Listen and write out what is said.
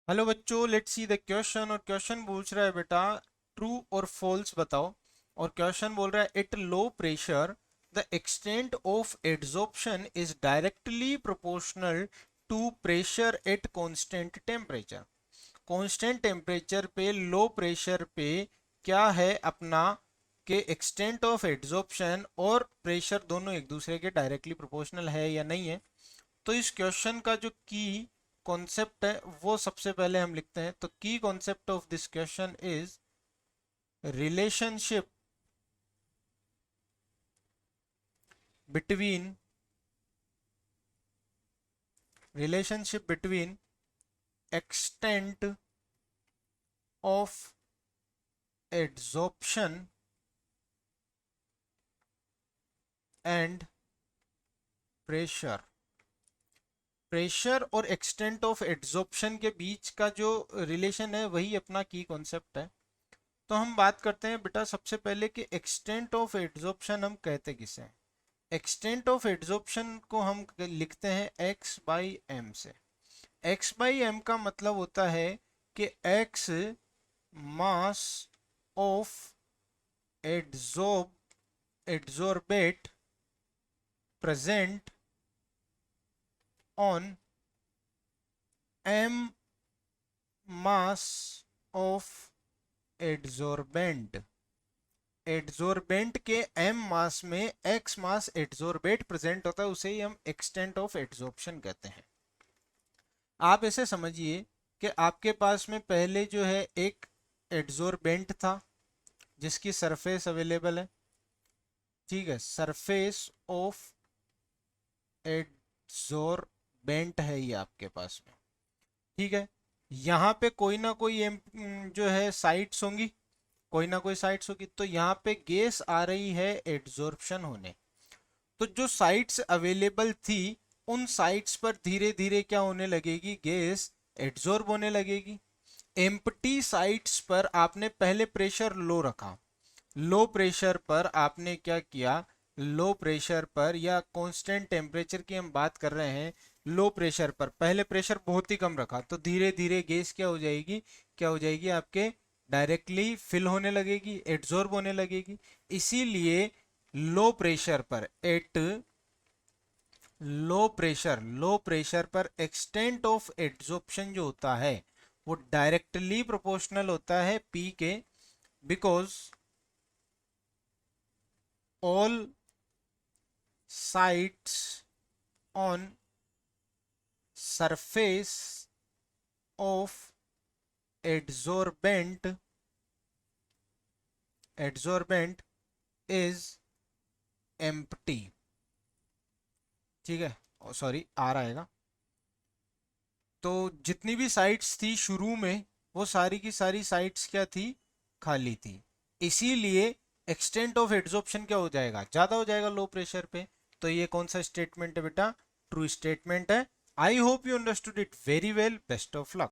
Hello बच्चों, let's see the question. और question पूछ रहा है बेटा ट्रू और फॉल्स बताओ। और क्वेश्चन बोल रहा है at low pressure the extent of adsorption is directly proportional to pressure at constant temperature. Constant temperature पे लो प्रेशर पे क्या है अपना के एक्सटेंट ऑफ एड्सॉर्प्शन और प्रेशर दोनों एक दूसरे के डायरेक्टली प्रोपोर्शनल है या नहीं है। तो इस क्वेश्चन का जो की कॉन्सेप्ट है वो सबसे पहले हम लिखते हैं। तो की concept of this question is relationship between extent of adsorption and pressure. Pressure और एक्सटेंट ऑफ एड्सॉर्प्शन के बीच का जो रिलेशन है वही अपना की कॉन्सेप्ट है। तो हम बात करते हैं बेटा सबसे पहले कि एक्सटेंट ऑफ एड्सॉर्प्शन हम कहते किसे हैं। एक्सटेंट ऑफ एड्सॉर्प्शन को हम लिखते हैं एक्स बाई एम से। एक्स बाई एम का मतलब होता है कि x mass of adsorbate present on m mass of adsorbent. Adsorbent के एम मास में एक्स मास एड्सॉर्बेट प्रेजेंट होता है, उसे ही हम एक्सटेंट ऑफ एड्सॉर्प्शन कहते हैं। आप ऐसे समझिए कि आपके पास में पहले जो है एक एड्सॉर्बेंट था जिसकी सरफेस अवेलेबल है। ठीक है, सरफेस ऑफ एड्सॉर्बेंट है ये आपके पास में। ठीक है, यहाँ पे कोई ना कोई जो है साइट्स होंगी, कोई ना कोई साइट्स होगी। तो यहाँ पे गैस आ रही है एड्सॉर्प्शन होने। तो जो साइट्स अवेलेबल थी उन साइट्स पर धीरे धीरे क्या होने लगेगी, गैस एड्सॉर्ब होने लगेगी। एम्प्टी साइट्स पर आपने पहले प्रेशर लो रखा। लो प्रेशर पर आपने क्या किया, लो प्रेशर पर या कांस्टेंट टेम्परेचर की हम बात कर रहे हैं, लो प्रेशर पर पहले प्रेशर बहुत ही कम रखा। तो धीरे धीरे गैस क्या हो जाएगी आपके डायरेक्टली फिल होने लगेगी, एड्सॉर्ब होने लगेगी। इसीलिए लो प्रेशर पर लो प्रेशर पर एक्सटेंट ऑफ एड्सॉर्प्शन जो होता है वो डायरेक्टली प्रोपोर्शनल होता है पी के। Because all sites on surface of adsorbent is empty। ठीक है, सॉरी आर आएगा। तो जितनी भी साइट्स थी शुरू में वो सारी की सारी साइट्स क्या थी, खाली थी। इसीलिए एक्सटेंट ऑफ एड्सॉर्प्शन क्या हो जाएगा, ज्यादा हो जाएगा लो प्रेशर पे। तो ये कौन सा स्टेटमेंट है बेटा, ट्रू स्टेटमेंट है। I hope you understood it very well. Best of luck.